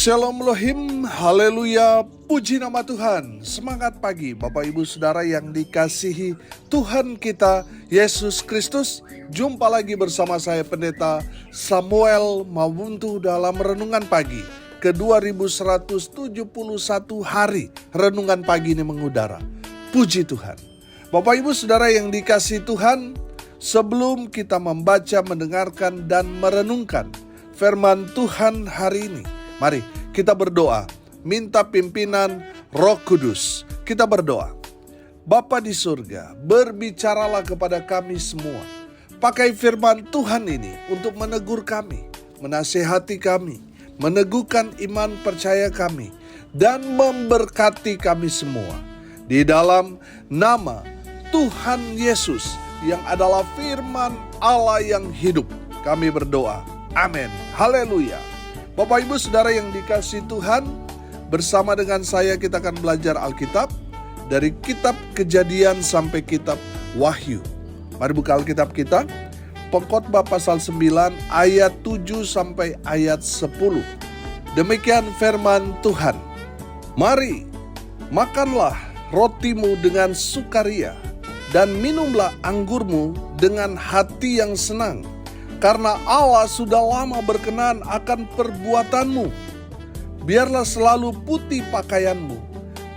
Shalom Elohim, haleluya, puji nama Tuhan. Semangat pagi Bapak Ibu Saudara yang dikasihi Tuhan kita Yesus Kristus. Jumpa lagi bersama saya Pendeta Samuel Mawuntu dalam Renungan Pagi ke 2171 hari Renungan Pagi ini mengudara. Puji Tuhan. Bapak Ibu Saudara yang dikasihi Tuhan, sebelum kita membaca, mendengarkan, dan merenungkan firman Tuhan hari ini, mari kita berdoa, minta pimpinan Roh Kudus. Kita berdoa. Bapa di surga, berbicaralah kepada kami semua. Pakai firman Tuhan ini untuk menegur kami, menasihati kami, meneguhkan iman percaya kami, dan memberkati kami semua. Di dalam nama Tuhan Yesus yang adalah firman Allah yang hidup, kami berdoa. Amin. Haleluya. Bapak Ibu Saudara yang dikasihi Tuhan, bersama dengan saya kita akan belajar Alkitab dari kitab Kejadian sampai kitab Wahyu. Mari buka Alkitab kita, Pengkhotbah pasal 9 ayat 7 sampai ayat 10. Demikian firman Tuhan. Mari, makanlah rotimu dengan sukaria dan minumlah anggurmu dengan hati yang senang. Karena Allah sudah lama berkenan akan perbuatanmu. Biarlah selalu putih pakaianmu,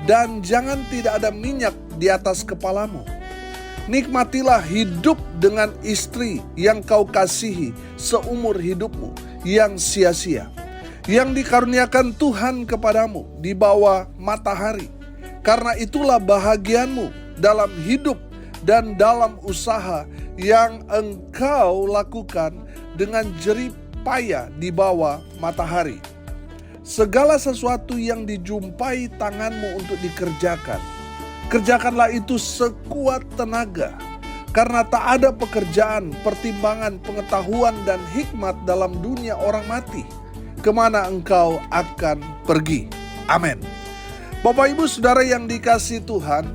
dan jangan tidak ada minyak di atas kepalamu. Nikmatilah hidup dengan istri yang kau kasihi seumur hidupmu yang sia-sia, yang dikaruniakan Tuhan kepadamu di bawah matahari. Karena itulah bahagianmu dalam hidup dan dalam usaha yang engkau lakukan dengan jerih payah di bawah matahari. Segala sesuatu yang dijumpai tanganmu untuk dikerjakan, kerjakanlah itu sekuat tenaga. Karena tak ada pekerjaan, pertimbangan, pengetahuan, dan hikmat dalam dunia orang mati, kemana engkau akan pergi. Amin. Bapak Ibu Saudara yang dikasihi Tuhan,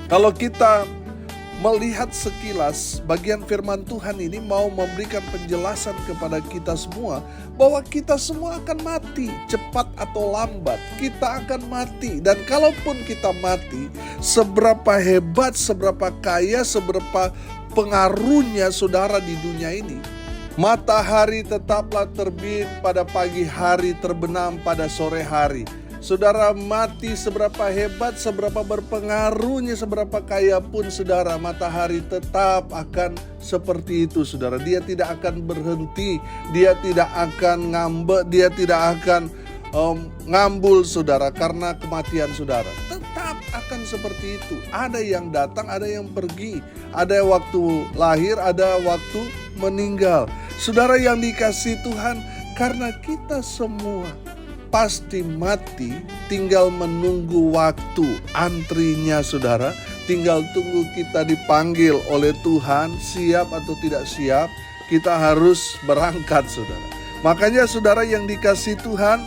kalau kita melihat sekilas bagian firman Tuhan ini mau memberikan penjelasan kepada kita semua bahwa kita semua akan mati, cepat atau lambat kita akan mati. Dan kalaupun kita mati, seberapa hebat, seberapa kaya, seberapa pengaruhnya saudara di dunia ini, matahari tetaplah terbit pada pagi hari, terbenam pada sore hari. Saudara mati seberapa hebat, seberapa berpengaruhnya, seberapa kaya pun saudara, matahari tetap akan seperti itu saudara. Dia tidak akan berhenti, dia tidak akan ngambek, dia tidak akan ngambul saudara karena kematian saudara. Tetap akan seperti itu. Ada yang datang, ada yang pergi. Ada waktu lahir, ada waktu meninggal. Saudara yang dikasihi Tuhan, karena kita semua pasti mati, tinggal menunggu waktu antrinya saudara. Tinggal tunggu kita dipanggil oleh Tuhan, siap atau tidak siap, kita harus berangkat saudara. Makanya saudara yang dikasihi Tuhan,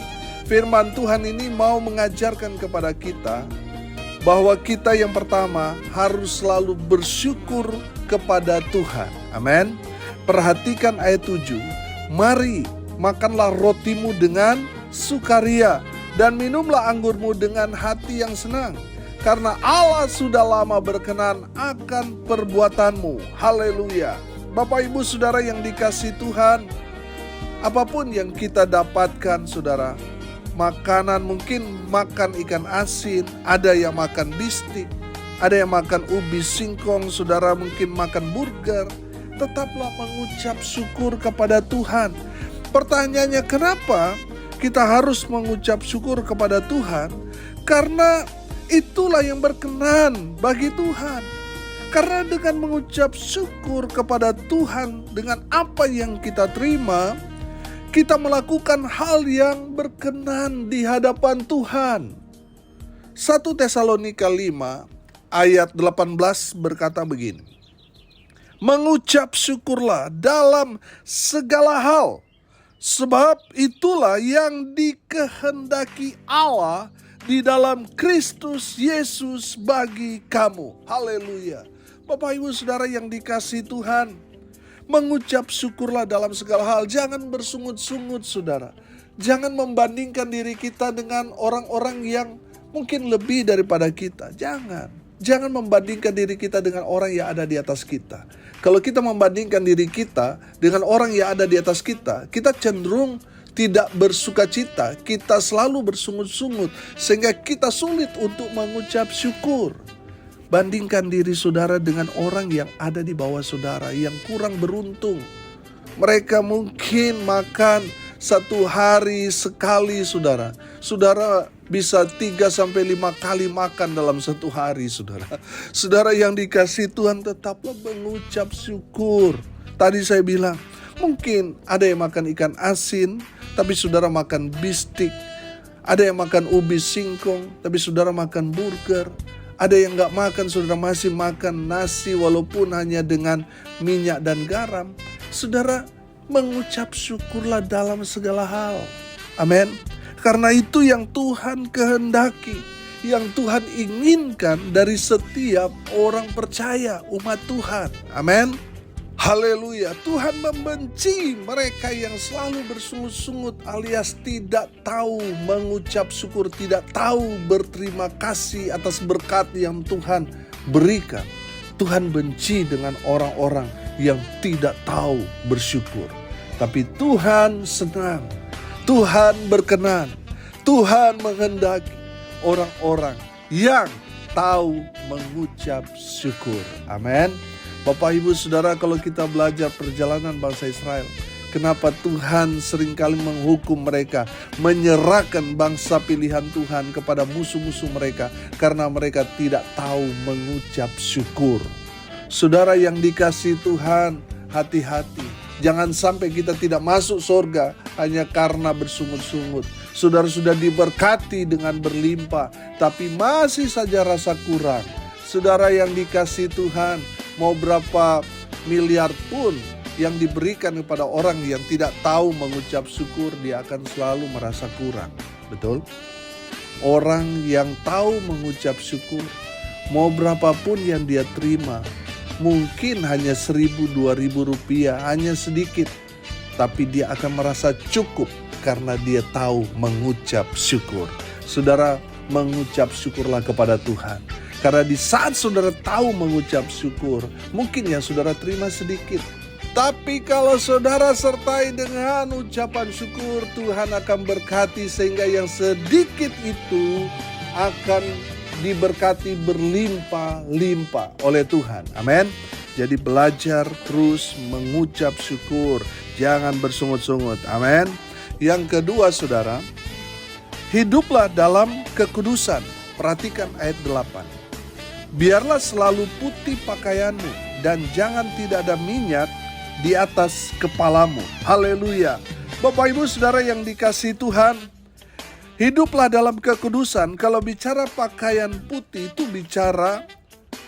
firman Tuhan ini mau mengajarkan kepada kita bahwa kita yang pertama harus selalu bersyukur kepada Tuhan. Amin. Perhatikan ayat 7. Mari, makanlah rotimu dengan sukaria dan minumlah anggurmu dengan hati yang senang, karena Allah sudah lama berkenan akan perbuatanmu. Haleluya. Bapak Ibu Saudara yang dikasihi Tuhan, apapun yang kita dapatkan saudara, makanan, mungkin makan ikan asin, ada yang makan bistik, ada yang makan ubi singkong, saudara mungkin makan burger, tetaplah mengucap syukur kepada Tuhan. Pertanyaannya, kenapa kita harus mengucap syukur kepada Tuhan? Karena itulah yang berkenan bagi Tuhan. Karena dengan mengucap syukur kepada Tuhan dengan apa yang kita terima, kita melakukan hal yang berkenan di hadapan Tuhan. 1 Tesalonika 5 ayat 18 berkata begini. Mengucap syukurlah dalam segala hal, sebab itulah yang dikehendaki Allah di dalam Kristus Yesus bagi kamu. Haleluya. Bapak Ibu Saudara yang dikasihi Tuhan, mengucap syukurlah dalam segala hal. Jangan bersungut-sungut saudara. Jangan membandingkan diri kita dengan orang-orang yang mungkin lebih daripada kita. Jangan membandingkan diri kita dengan orang yang ada di atas kita. Kalau kita membandingkan diri kita dengan orang yang ada di atas kita, kita cenderung tidak bersuka cita, kita selalu bersungut-sungut, sehingga kita sulit untuk mengucap syukur. Bandingkan diri saudara dengan orang yang ada di bawah saudara, yang kurang beruntung. Mereka mungkin makan satu hari sekali saudara. Saudara bisa 3-5 kali makan dalam satu hari saudara. Saudara yang dikasihi Tuhan, tetaplah mengucap syukur. Tadi saya bilang, mungkin ada yang makan ikan asin, tapi saudara makan bistik. Ada yang makan ubi singkong, tapi saudara makan burger. Ada yang gak makan, saudara masih makan nasi walaupun hanya dengan minyak dan garam. Saudara, mengucap syukurlah dalam segala hal. Amin. Karena itu yang Tuhan kehendaki, yang Tuhan inginkan dari setiap orang percaya, umat Tuhan. Amin. Haleluya. Tuhan membenci mereka yang selalu bersungut-sungut alias tidak tahu mengucap syukur, tidak tahu berterima kasih atas berkat yang Tuhan berikan. Tuhan benci dengan orang-orang yang tidak tahu bersyukur. Tapi Tuhan senang, Tuhan berkenan, Tuhan menghendaki orang-orang yang tahu mengucap syukur. Amin. Bapak Ibu Saudara, kalau kita belajar perjalanan bangsa Israel, kenapa Tuhan seringkali menghukum mereka, menyerahkan bangsa pilihan Tuhan kepada musuh-musuh mereka, karena mereka tidak tahu mengucap syukur. Saudara yang dikasihi Tuhan, hati-hati. Jangan sampai kita tidak masuk surga hanya karena bersungut-sungut. Saudara sudah diberkati dengan berlimpah, tapi masih saja rasa kurang. Saudara yang dikasihi Tuhan, mau berapa miliar pun yang diberikan kepada orang yang tidak tahu mengucap syukur, dia akan selalu merasa kurang. Betul? Orang yang tahu mengucap syukur, mau berapapun yang dia terima, mungkin hanya 1.000-2.000 rupiah, hanya sedikit, tapi dia akan merasa cukup karena dia tahu mengucap syukur. Saudara, mengucap syukurlah kepada Tuhan. Karena di saat saudara tahu mengucap syukur, mungkin yang saudara terima sedikit. Tapi kalau saudara sertai dengan ucapan syukur, Tuhan akan berkati sehingga yang sedikit itu akan diberkati berlimpah-limpah oleh Tuhan. Amin. Jadi belajar terus mengucap syukur, jangan bersungut-sungut. Amin. Yang kedua saudara, hiduplah dalam kekudusan. Perhatikan ayat 8. Biarlah selalu putih pakaianmu dan jangan tidak ada minyak di atas kepalamu. Haleluya. Bapak Ibu Saudara yang dikasihi Tuhan, hiduplah dalam kekudusan. Kalau bicara pakaian putih itu bicara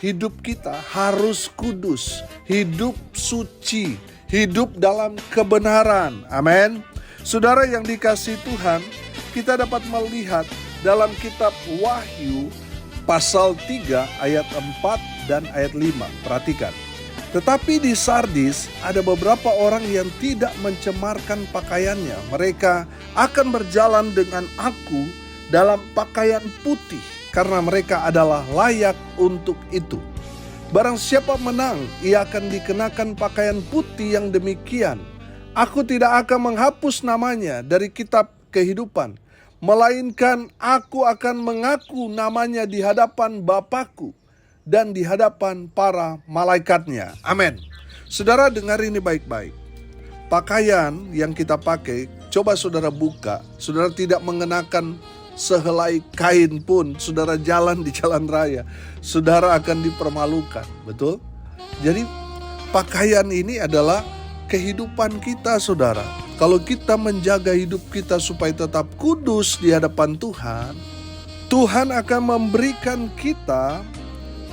hidup kita harus kudus, hidup suci, hidup dalam kebenaran. Amin. Saudara yang dikasihi Tuhan, kita dapat melihat dalam kitab Wahyu pasal 3 ayat 4 dan ayat 5. Perhatikan. Tetapi di Sardis ada beberapa orang yang tidak mencemarkan pakaiannya. Mereka akan berjalan dengan aku dalam pakaian putih, karena mereka adalah layak untuk itu. Barang siapa menang, ia akan dikenakan pakaian putih yang demikian. Aku tidak akan menghapus namanya dari kitab kehidupan, melainkan aku akan mengaku namanya di hadapan Bapakku dan di hadapan para malaikatnya. Amin. Saudara dengar ini baik-baik. Pakaian yang kita pakai, coba saudara buka. Saudara tidak mengenakan sehelai kain pun, saudara jalan di jalan raya, saudara akan dipermalukan. Betul? Jadi pakaian ini adalah kehidupan kita saudara. Kalau kita menjaga hidup kita supaya tetap kudus di hadapan Tuhan, Tuhan akan memberikan kita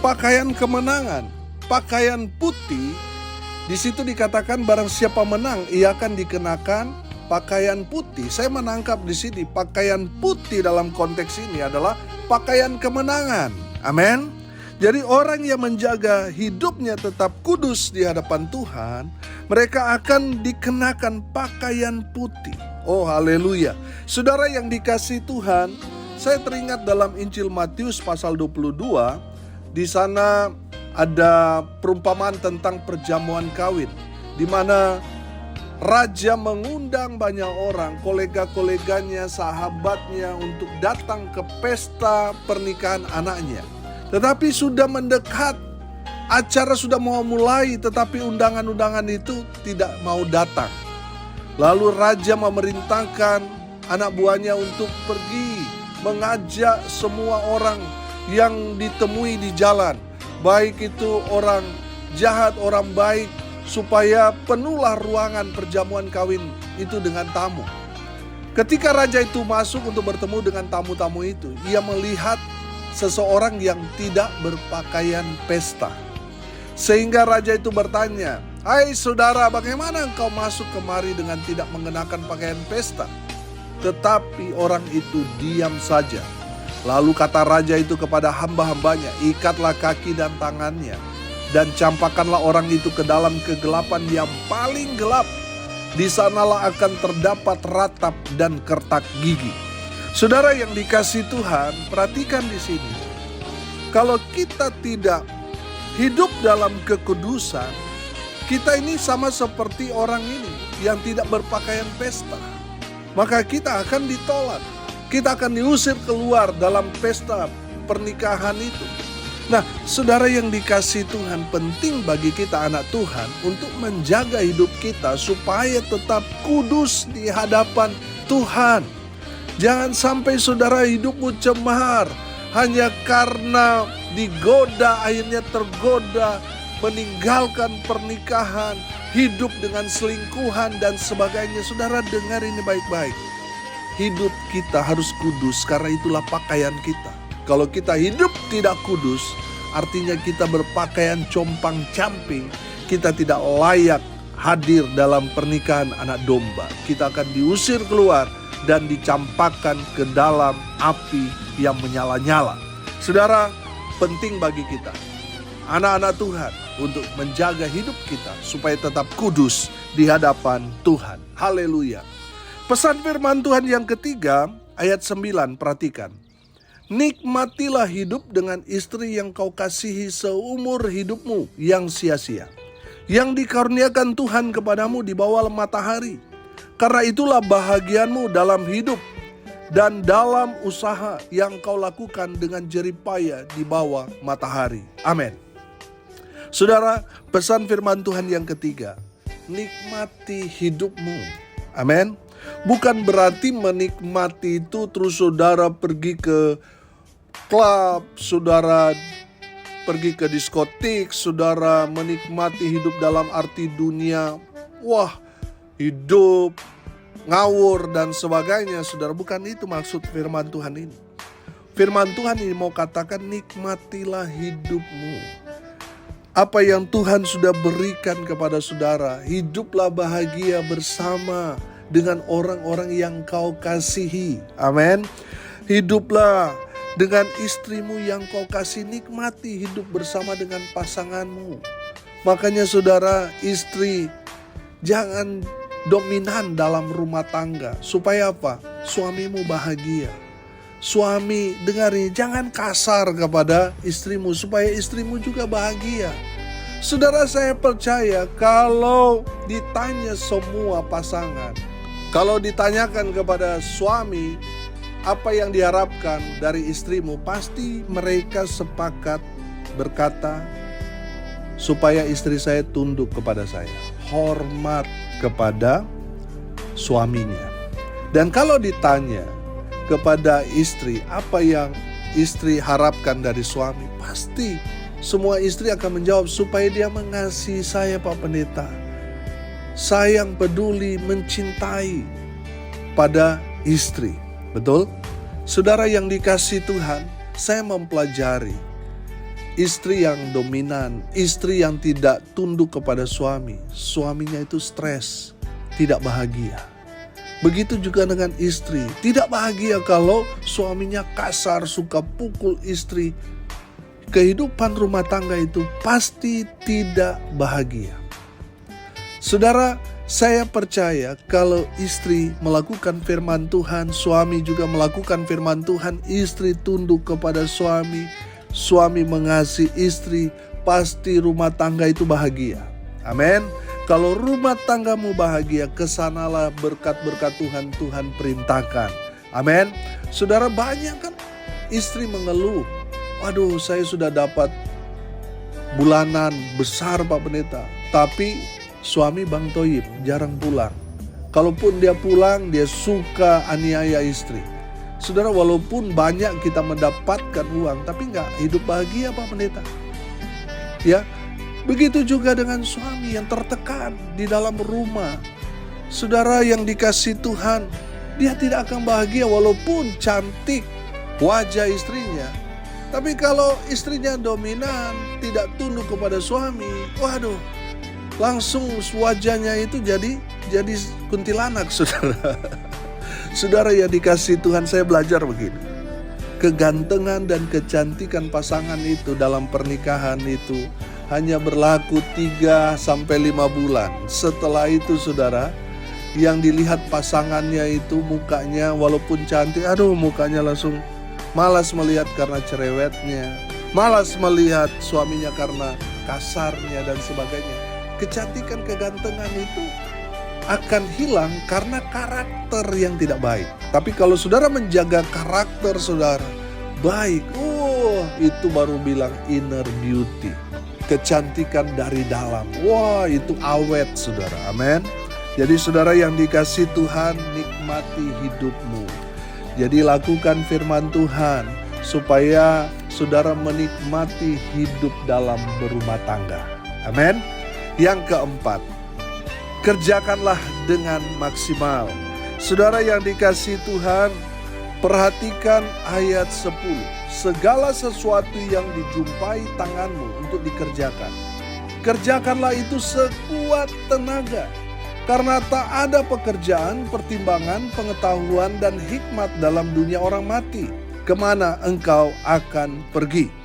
pakaian kemenangan, pakaian putih. Di situ dikatakan barang siapa menang, ia akan dikenakan pakaian putih. Saya menangkap di sini pakaian putih dalam konteks ini adalah pakaian kemenangan. Amin. Jadi orang yang menjaga hidupnya tetap kudus di hadapan Tuhan, mereka akan dikenakan pakaian putih. Oh haleluya. Saudara yang dikasihi Tuhan, saya teringat dalam Injil Matius pasal 22, di sana ada perumpamaan tentang perjamuan kawin, di mana raja mengundang banyak orang, kolega-koleganya, sahabatnya untuk datang ke pesta pernikahan anaknya. Tetapi sudah mendekat, acara sudah mau mulai, tetapi undangan-undangan itu tidak mau datang. Lalu raja memerintahkan anak buahnya untuk pergi mengajak semua orang yang ditemui di jalan, baik itu orang jahat, orang baik, supaya penuhlah ruangan perjamuan kawin itu dengan tamu. Ketika raja itu masuk untuk bertemu dengan tamu-tamu itu, ia melihat seseorang yang tidak berpakaian pesta. Sehingga raja itu bertanya, "Hai saudara, bagaimana engkau masuk kemari dengan tidak mengenakan pakaian pesta?" Tetapi orang itu diam saja. Lalu kata raja itu kepada hamba-hambanya, "Ikatlah kaki dan tangannya, dan campakkanlah orang itu ke dalam kegelapan yang paling gelap. Di sanalah akan terdapat ratap dan kertak gigi." Saudara yang dikasihi Tuhan, perhatikan di sini. Kalau kita tidak hidup dalam kekudusan, kita ini sama seperti orang ini yang tidak berpakaian pesta. Maka kita akan ditolak, kita akan diusir keluar dalam pesta pernikahan itu. Nah, saudara yang dikasihi Tuhan, penting bagi kita anak Tuhan untuk menjaga hidup kita supaya tetap kudus di hadapan Tuhan. Jangan sampai saudara hidupmu cemar hanya karena digoda, akhirnya tergoda, meninggalkan pernikahan, hidup dengan selingkuhan dan sebagainya. Saudara dengar ini baik-baik. Hidup kita harus kudus karena itulah pakaian kita. Kalau kita hidup tidak kudus, artinya kita berpakaian compang-camping, kita tidak layak hadir dalam pernikahan anak domba. Kita akan diusir keluar dan dicampakkan ke dalam api yang menyala-nyala. Saudara, penting bagi kita, anak-anak Tuhan, untuk menjaga hidup kita supaya tetap kudus di hadapan Tuhan. Haleluya. Pesan firman Tuhan yang ketiga, ayat 9, perhatikan. Nikmatilah hidup dengan istri yang kau kasihi seumur hidupmu yang sia-sia, yang dikaruniakan Tuhan kepadamu di bawah matahari. Karena itulah bahagianmu dalam hidup dan dalam usaha yang kau lakukan dengan jerih payah di bawah matahari. Amin. Saudara, pesan firman Tuhan yang ketiga, nikmati hidupmu. Amin. Bukan berarti menikmati itu terus saudara pergi ke klub, saudara pergi ke diskotik, saudara menikmati hidup dalam arti dunia. Wah, hidup ngawur dan sebagainya. Saudara, bukan itu maksud firman Tuhan ini. Firman Tuhan ini mau katakan nikmatilah hidupmu. Apa yang Tuhan sudah berikan kepada saudara, hiduplah bahagia bersama dengan orang-orang yang kau kasihi. Amin. Hiduplah dengan istrimu yang kau kasih, nikmati hidup bersama dengan pasanganmu. Makanya saudara, istri jangan dominan dalam rumah tangga. Supaya apa? Suamimu bahagia. Suami, dengar ini, jangan kasar kepada istrimu supaya istrimu juga bahagia. Saudara, saya percaya kalau ditanya semua pasangan, kalau ditanyakan kepada suami apa yang diharapkan dari istrimu, pasti mereka sepakat berkata, supaya istri saya tunduk kepada saya, hormat kepada suaminya. Dan kalau ditanya kepada istri, apa yang istri harapkan dari suami, pasti semua istri akan menjawab, supaya dia mengasihi saya, Pak Pendeta, sayang, peduli, mencintai pada istri. Betul? Saudara yang dikasihi Tuhan, saya mempelajari istri yang dominan, istri yang tidak tunduk kepada suami, suaminya itu stres, tidak bahagia. Begitu juga dengan istri, tidak bahagia kalau suaminya kasar, suka pukul istri. Kehidupan rumah tangga itu pasti tidak bahagia. Saudara, Saya percaya kalau istri melakukan firman Tuhan, suami juga melakukan firman Tuhan, istri tunduk kepada suami, suami mengasihi istri, pasti rumah tangga itu bahagia. Amin. Kalau rumah tanggamu bahagia, kesanalah berkat-berkat Tuhan perintahkan. Amin. Saudara, banyak kan istri mengeluh, waduh saya sudah dapat bulanan besar Pak Pendeta, tapi suami Bang Toyib jarang pulang. Kalaupun dia pulang, dia suka aniaya istri. Saudara, walaupun banyak kita mendapatkan uang, tapi nggak hidup bahagia Pak Pendeta. Ya, begitu juga dengan suami yang tertekan di dalam rumah. Saudara yang dikasihi Tuhan, dia tidak akan bahagia walaupun cantik wajah istrinya. Tapi kalau istrinya dominan, tidak tunduk kepada suami, waduh, langsung wajahnya itu jadi kuntilanak, saudara. Saudara yang dikasihi Tuhan, saya belajar begini. Kegantengan dan kecantikan pasangan itu dalam pernikahan itu hanya berlaku 3-5 bulan. Setelah itu saudara, yang dilihat pasangannya itu mukanya walaupun cantik, aduh mukanya langsung malas melihat karena cerewetnya, malas melihat suaminya karena kasarnya dan sebagainya. Kecantikan, kegantengan itu akan hilang karena karakter yang tidak baik. Tapi kalau saudara menjaga karakter saudara baik, itu baru bilang inner beauty. Kecantikan dari dalam, wah itu awet saudara, amin. Jadi saudara yang dikasihi Tuhan, nikmati hidupmu. Jadi lakukan firman Tuhan supaya saudara menikmati hidup dalam berumah tangga, amin. Yang keempat, kerjakanlah dengan maksimal. Saudara yang dikasihi Tuhan, perhatikan ayat 10. Segala sesuatu yang dijumpai tanganmu untuk dikerjakan, kerjakanlah itu sekuat tenaga. Karena tak ada pekerjaan, pertimbangan, pengetahuan, dan hikmat dalam dunia orang mati. Kemana engkau akan pergi?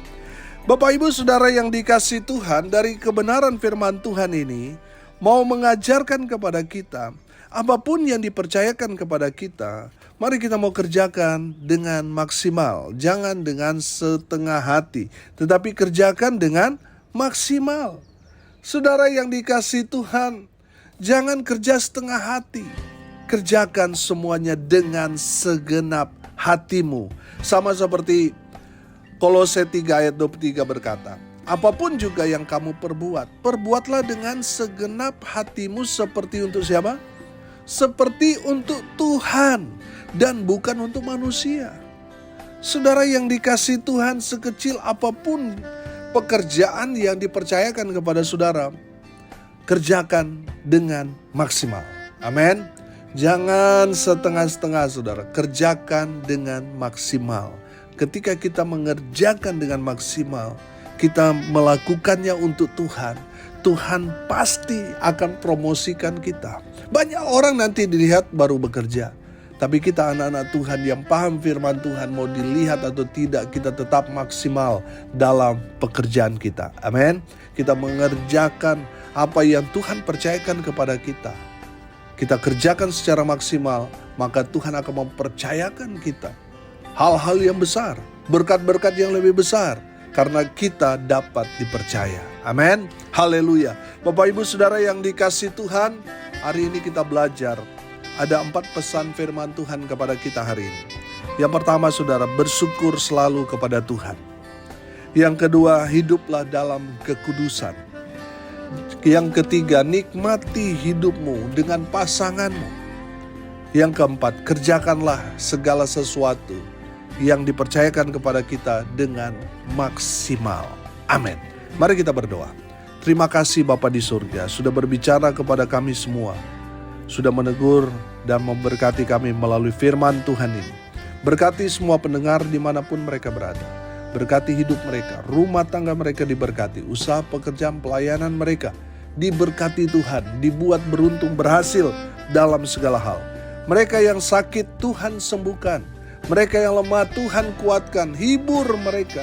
Bapak Ibu Saudara yang dikasihi Tuhan, dari kebenaran firman Tuhan ini mau mengajarkan kepada kita, apapun yang dipercayakan kepada kita, mari kita mau kerjakan dengan maksimal. Jangan dengan setengah hati, tetapi kerjakan dengan maksimal. Saudara yang dikasihi Tuhan, jangan kerja setengah hati. Kerjakan semuanya dengan segenap hatimu. Sama seperti Kolose 3 ayat 23 berkata, apapun juga yang kamu perbuat, perbuatlah dengan segenap hatimu seperti untuk siapa? Seperti untuk Tuhan dan bukan untuk manusia. Saudara yang dikasihi Tuhan, sekecil apapun pekerjaan yang dipercayakan kepada saudara, kerjakan dengan maksimal. Amin. Jangan setengah-setengah saudara, kerjakan dengan maksimal. Ketika kita mengerjakan dengan maksimal, kita melakukannya untuk Tuhan, Tuhan pasti akan promosikan kita. Banyak orang nanti dilihat baru bekerja, tapi kita anak-anak Tuhan yang paham firman Tuhan, mau dilihat atau tidak, kita tetap maksimal dalam pekerjaan kita. Amin. Kita mengerjakan apa yang Tuhan percayakan kepada kita. Kita kerjakan secara maksimal, maka Tuhan akan mempercayakan kita hal-hal yang besar, berkat-berkat yang lebih besar, karena kita dapat dipercaya. Amin. Haleluya. Bapak Ibu Saudara yang dikasihi Tuhan, hari ini kita belajar ada 4 pesan firman Tuhan kepada kita hari ini. Yang pertama saudara, bersyukur selalu kepada Tuhan. Yang kedua, hiduplah dalam kekudusan. Yang ketiga, nikmati hidupmu dengan pasanganmu. Yang keempat, kerjakanlah segala sesuatu yang dipercayakan kepada kita dengan maksimal. Amin. Mari kita berdoa. Terima kasih Bapa di surga sudah berbicara kepada kami semua, sudah menegur dan memberkati kami melalui firman Tuhan ini. Berkati semua pendengar dimanapun mereka berada. Berkati hidup mereka, rumah tangga mereka diberkati, usaha pekerjaan pelayanan mereka diberkati Tuhan, dibuat beruntung berhasil dalam segala hal. Mereka yang sakit Tuhan sembuhkan, mereka yang lemah Tuhan kuatkan, hibur mereka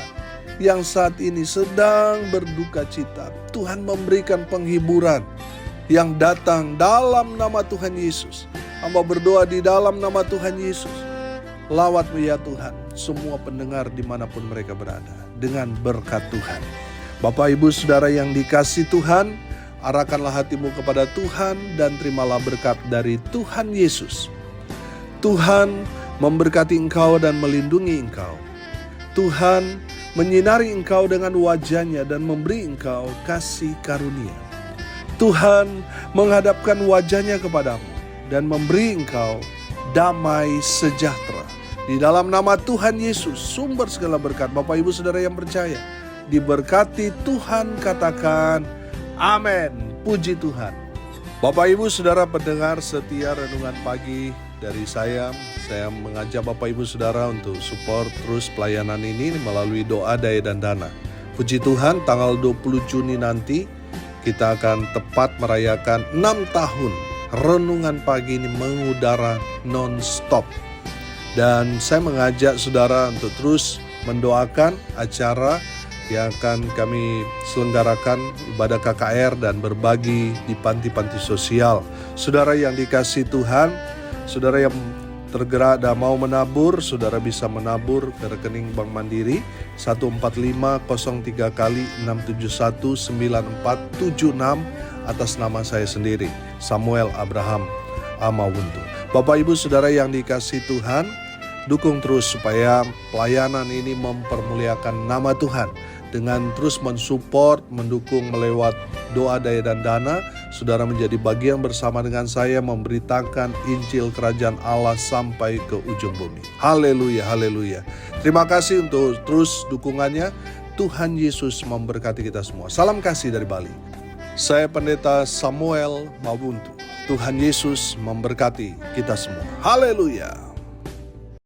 yang saat ini sedang berduka cita. Tuhan memberikan penghiburan, yang datang dalam nama Tuhan Yesus. Hamba berdoa di dalam nama Tuhan Yesus. Lawat-Mu ya Tuhan semua pendengar dimanapun mereka berada dengan berkat Tuhan. Bapak Ibu Saudara yang dikasihi Tuhan, arahkanlah hatimu kepada Tuhan dan terimalah berkat dari Tuhan Yesus. Tuhan memberkati engkau dan melindungi engkau. Tuhan menyinari engkau dengan wajah-Nya dan memberi engkau kasih karunia. Tuhan menghadapkan wajah-Nya kepadamu dan memberi engkau damai sejahtera. Di dalam nama Tuhan Yesus, sumber segala berkat, Bapak Ibu Saudara yang percaya, diberkati Tuhan, katakan amin. Puji Tuhan. Bapak Ibu Saudara pendengar setia renungan pagi dari saya mengajak Bapak Ibu Saudara untuk support terus pelayanan ini melalui doa, daya, dan dana. Puji Tuhan, tanggal 20 Juni nanti kita akan tepat merayakan 6 tahun renungan pagi ini mengudara non-stop. Dan saya mengajak saudara untuk terus mendoakan acara yang akan kami selenggarakan, ibadah KKR dan berbagi di panti-panti sosial. Saudara yang dikasihi Tuhan, saudara yang tergerak dan mau menabur, saudara bisa menabur ke rekening Bank Mandiri 14503 kali 6719476 atas nama saya sendiri, Samuel Abraham Amawuntu. Bapak Ibu Saudara yang dikasihi Tuhan, dukung terus supaya pelayanan ini mempermuliakan nama Tuhan dengan terus mensupport, mendukung melewat doa, daya, dan dana. Saudara menjadi bagian bersama dengan saya memberitakan Injil Kerajaan Allah sampai ke ujung bumi. Haleluya, haleluya. Terima kasih untuk terus dukungannya. Tuhan Yesus memberkati kita semua. Salam kasih dari Bali. Saya Pendeta Samuel Mawuntu. Tuhan Yesus memberkati kita semua. Haleluya.